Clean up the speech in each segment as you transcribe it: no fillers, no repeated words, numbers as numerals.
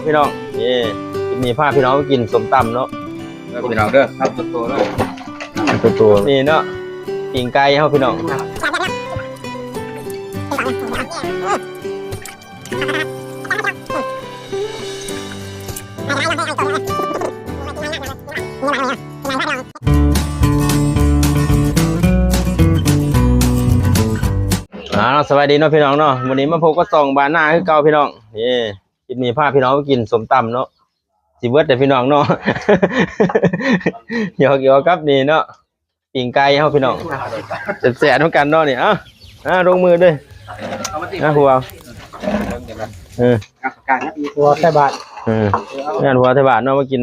พี่น้องนี่มีภาพพี่น้องกินสมตำเนาะพี่น้องเด้อครับตัวเลยตัวนี่เนาะปิ่งไก่เขาพี่น้องสวัสดีเนาะพี่น้องเนาะวันนี้มาพบก็ส่องบานหน้าคือเก่าพี่น้องนี่กินมีภาพพี่น้องกินสมตำเนาะสิเบิร์ดแต่พี่น้องเนาะเกี่ยวกับนี่เนาะปิ่งไก่เขาพี่น้องแสบๆเหมือนกันเนาะนี่ลงมือด้วยหัวหัวไทยบาทงานหัวไทยบาทเนาะมากิน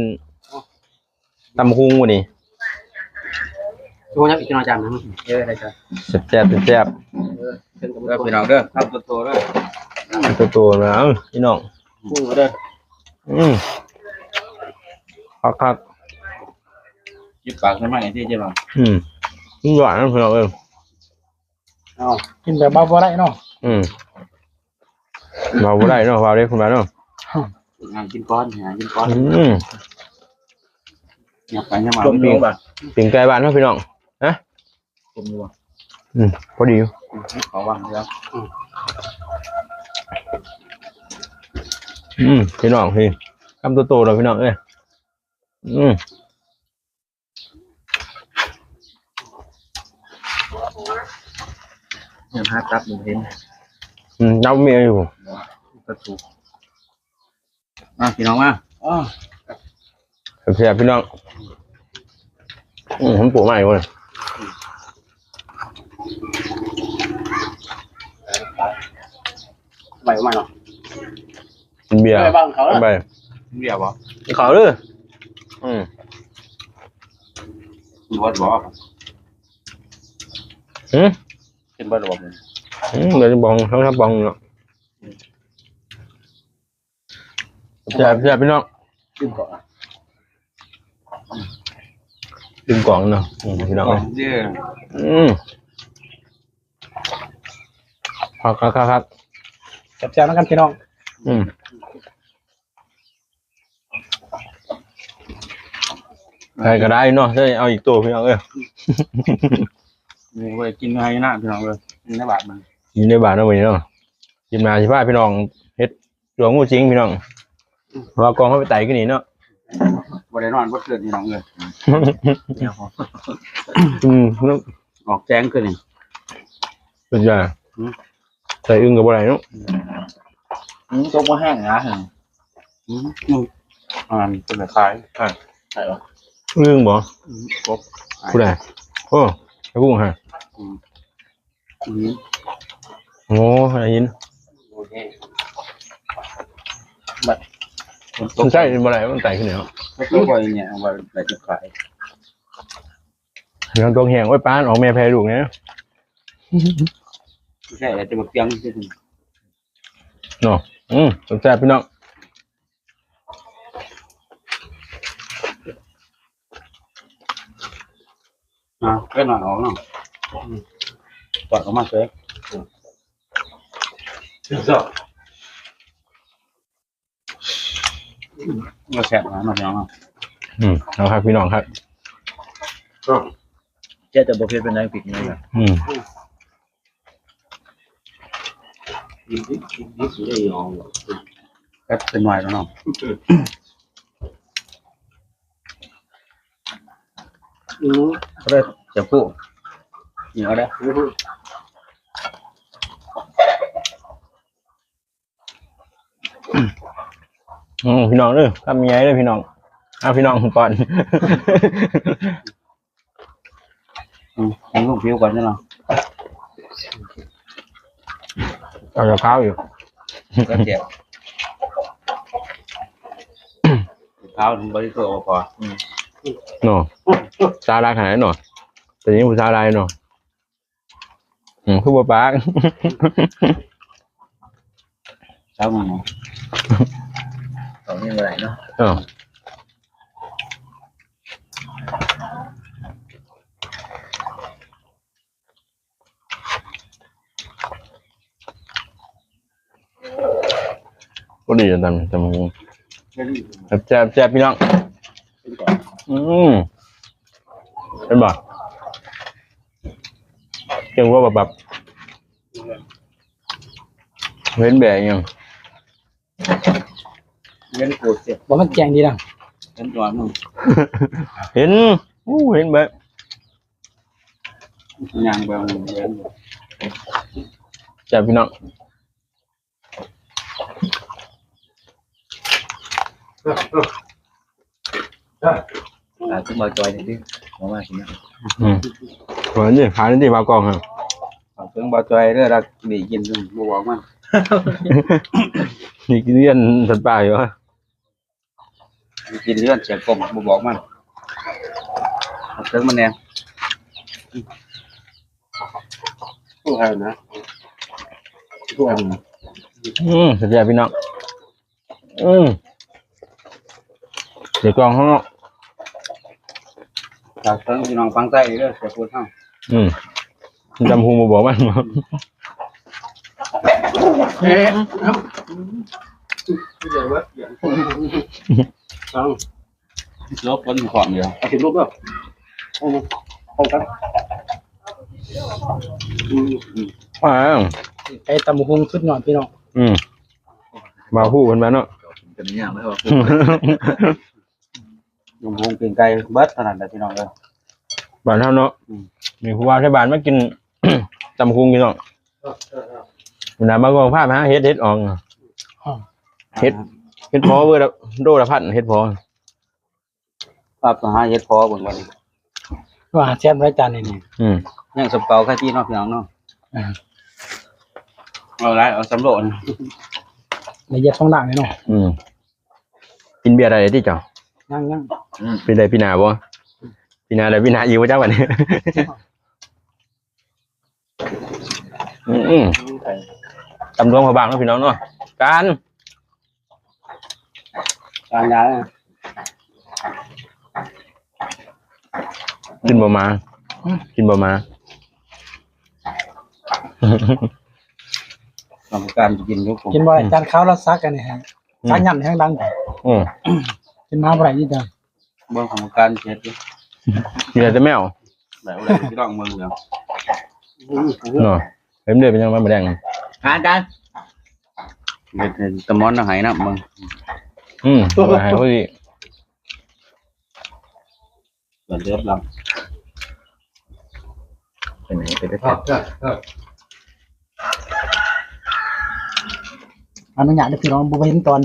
ตำคุงวันนี้หัวยักษ์อีกหน่อยจานนะได้จ้ะแซ่บพี่น้องเด้อครับตัวเลยตัวนะพี่น้องพุ่งมาเด้อคักยิบปากทำไมที่เจ้าหวานนะพี่น้องกินแบบเบาๆได้เนาะเบาได้เนาะเบาได้คุณแม่เนาะกินก้อนอยากไปยังมาไม่รู้ป่ะปิ่งไก่บ้านเนาะพี่น้องนะผมดูพอดีขอวางแล้วพี่น้องพี่คำโตๆเราพี่น้องเอ้ยยังหาจับอยู่เห็นเจ้าเมียอยู่กระถูกพี่น้องมาเสียพี่น้องผมปลูกใหม่เลยใบเนาะเบียร์ใบเขาใบเบียร์บ่เขาเลยวัดบ่เป็นบ้านบ่เดี๋ยวจะบองทั้งทับบองเนาะเสียพี่น้องดึงก่อนเนาะพี่น้องครับจับจานแล้วกันพี่น้องใครก็ได้เนาะใช่เอาอีกตัวพี่น้องนี่ไปกินไงนะพี่น้องเลยกินในบาทมันกินในบาทเนาะวันนี้เนาะกินมาสิพาพี่น้องเฮ็ดตัวงูจริงพี่น้องว่ากองเขาไปไต่กันนี่เนาะบ่ได้นอนบ่เกิดพี่น้องเลยออกแจ้งขึ้นนี่เป็นไงใส่อึ้งกับอะไรเนาะตกมาแห้งนะเป็นแบบคล้ายใช่หรออึ้งบ่ผู้ใดโอ้ไอ้กุ้งฮะโอ้อะไรยินมันใช่เป็นอะไรมันไต่ขึ้นเหรอตัวบ่อยเนี่ยว่าแบบจะขายเรื่องตัวแห้งไว้ป้านออกแม่แพ้ลูกเนี่ยใช่แล้วจะมาเตียงที่ถึงเนาะแซ่บพี่น้องก็หน่อยออกเนาะปอดออกมาเลยก็แซ่บนะน้องเอาครับพี่น้องครับเจ๊จะบอกเพื่อนเป็นนายปิดนี่แหละก็เป็นหน่อยแล้วเนาะก็ได้จะพูดนี่เอาได้พี่น้องเลยทำยังไงเลยพี่น้องพี่น้องก่อนลูกผิวก่อนใช่ไหมเอาจะข้าวอยู่ก็เจ็บเท้าถึงบริสุทธิ์พอเนาะซาลายขนาดนั้นเนาะแต่นี้ผู้ซาลายเนาะคือบัวปากเท้ามันเนาะตอนนี้เมื่อไหร่เนาะก็ดีจำ แซ่บพี่น้องเป็นบ่เก่งว่าแบบเว้นแบบยัง เล่นโกรธเสีย บอกมันแจงดีนะ เล่นตัวมึง เห็นเห็นแบบ ยางแบบเล่น แซ่บพี่น้อง ขึ้นมาจอยนิดนึงมองมาสินะ เหมือนนี่หาที่มากองครับ เครื่องบาจอยเรื่องรักดีกินบัวมัน นี่กินเรียนสัตว์ป่าอยู่ฮะ กินเรื่องเสียกลมบัวมันเครื่องมันแน่ผู้ให้นะผู้ให้ แซ่บพี่น้องเดี๋ยวกองข้างนอก จากเครื่องพี่น้องฟังใจเรื่องเสียพูดเท่า จำหูมาบอกมันมา เอ๊ะเดี๋ยวว่าฟังลบคนขอนเดียวเอาถึงรูปแล้วเอากัน ไอ้ตำหุงสุดยอดพี่น้อง มาพูดกันมาเนาะ กันนี่ไม่ว่าลุงพงเป็นไก่เบิดขนาดไหนพี่น้องเลย บ้านเท่าเนาะมีผู้ว่าที่บ้านมากิน จำคุงพี่น้องหน้าบางกองผ้ามาเฮ็ดอองเฮ็ดพอเวอร์โดละพันเฮ็ดพอ ภาพหาเฮ็ดพอบนวันนี้ ว่าแซ่บไว้จานนี่ ยังสมเก่าแค่ที่นอกพี่น้องเนาะเอาไรเอาสำรวจ ละเอียดช่องล่างเลยเนาะ กินเบียร์อะไรที่เจ้า ย่าง เป็นไรพี่นาบ่พี่นาอะไรพี่นาอยู่ว่าเจ้าวันนี้ตำรวจมาบางเนาะพี่น้องเนาะการ ยา กินบ่มากินบ่มา กรรมการกินทุกคน กินบ่อยจานข้าวเราซักกันนี่ฮะซักย่ำแห้งดังกินมาบ่ได้ยี่เดียว เบื้องของการเช็ด กินแต่แมว แบบอะไรที่ร่องมือเนาะ เนาะเห็นเดือดเป็นยังไงมาแดง อาจารย์เป็นตะมอนหายนะมึง หายพอดี เดือดเดือดลำเป็นไหนไปได้แค่ อนุญาตให้พี่น้องบ่เห็นตอน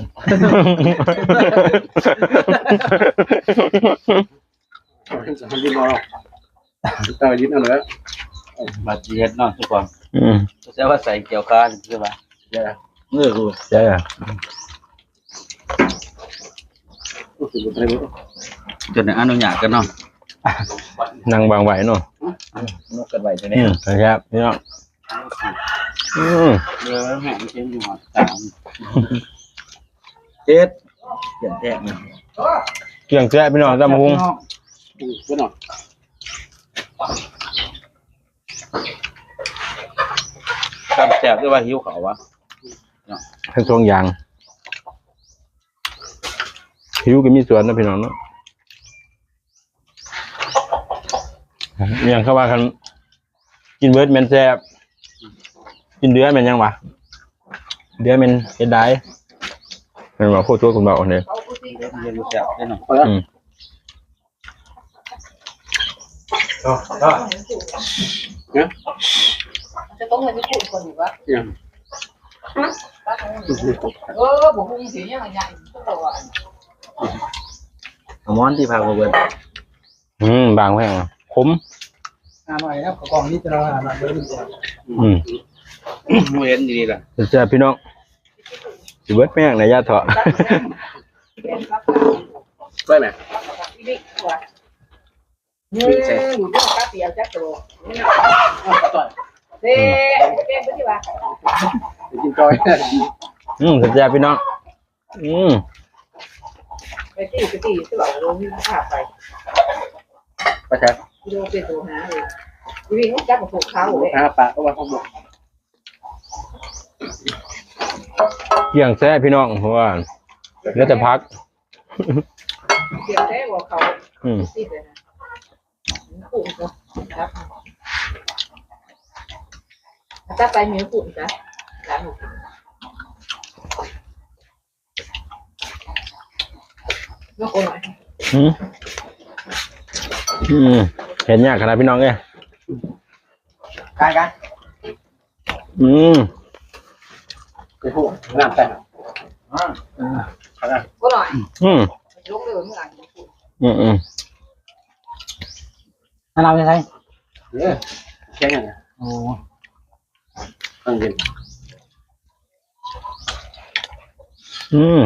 ยืนรอตายืนเอาเลยมาเช็ดเนาะทุกคนจะว่าใส่เกี่ยวข้าวใช่ไหมเมื่อกู ใช่อ่ะ จนอนุญาตกันเนาะ นั่งบางไหวเนาะ นกกันไหวตัวนี้ ครับพี่น้อง เรือแห้งเช่นอยู่หอดตามเจ็ดเขียนแทกนะ เกี่ยงแซ่พี่น้องตำหุง ก็หน่อยตามแซ่บด้วยว่าหิวเขาวะ ทั้งทวงยางหิวก็มีสวนนะพี่น้องเนาะอย่างเขาว่ากันกินเบิร์ดแมนแซ่บกินเดือแมนยังวะเดือแมนเฮ็ดได้เป็นว่าโคตรตัวคุณบอกเนี่ย เรียนรู้แซ่บได้หน่อย จะต้องเงินที่พูดคนอยู่วะผมคงเสียยังไงยังก็ตัว มอนที่พามาเบิร์ บางแพงขม หน่อยนะกองนี้จะเราหน่อยเบิ่งก่อน เห็นดีล่ะ แซ่บพี่น้องสิเบิร์ดแม่งในยาเถาะ ไปไหม อยู่ที่กาเปียจักตัวเด้เป็นไปที่ว่า กินจอย แซ่บพี่น้องไปที่ที่ว่าเราวิ่งขาไป ไปครับ ดูเป็นตัวหาเลยวิ่งจับกับพวกเขาเลย ปลาก็ว่าเขาบอก เกี่ยงแซ่บพี่น้องเพราะว่าแล้วแต่พัก เดี๋ยวได้บอกเขา อืม สิเลยนะขุ่นก็ครับถ้าไปมีขุ่นจ้ะร้านหนูน้องคนหน่อย อืมอืมเห็นยากขนาดพี่น้องเลย กัน อืม ไปพูดงานแต่ง ก็หน่อย อืม ลงเลยเมื่อไหร่ขุ่น อืมอืม อันเราจะใช้ เนี่ยแค่ไง โอ้ ตั้งเย็น อืม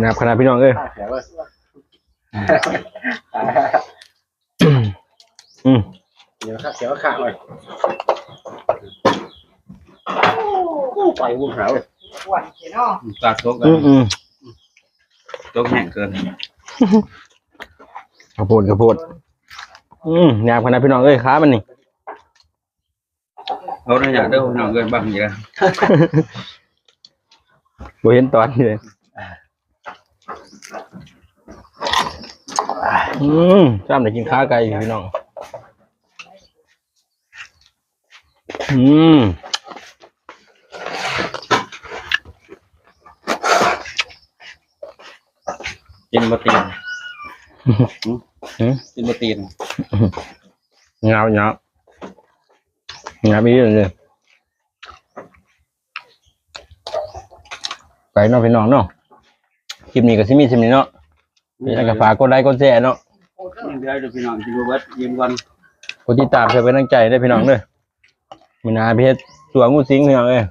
นะครับขนาดพี่น้องเลย แข็งเลย อืม เดี๋ยวข้าเสียวข้าเลยไปวุ่นหาเลย หวานเนาะ ตาโต๊ะกัน อืมอืม โต๊ะแห้งเกิน กระโพดกระโพดนะครับขนาดพี่น้องเอ้ยขามันนี่ เราได้อยากได้หนังเกินบ้างอย่าง บ่เห็นตอนนี้เลยจ้ามได้กินข้าไก่อยู่พี่น้องกินบะตีนกินบะตีน เงาเงาเงาไม่เยอะเลยไปเนาะพี่น้องเนาะคลิปนี้ก็สิมีสิมีเนาะอยากจะฝากกดไลค์กดแชร์เนาะ เดี๋ยวพี่น้องกินบัตยืนวัน กดติดตามเพื่อเป็นกำลังใจได้พี่น้องเด้อมื้อหน้าพี่เฮ็ดตัวงูสิงพี่น้องเอ้ย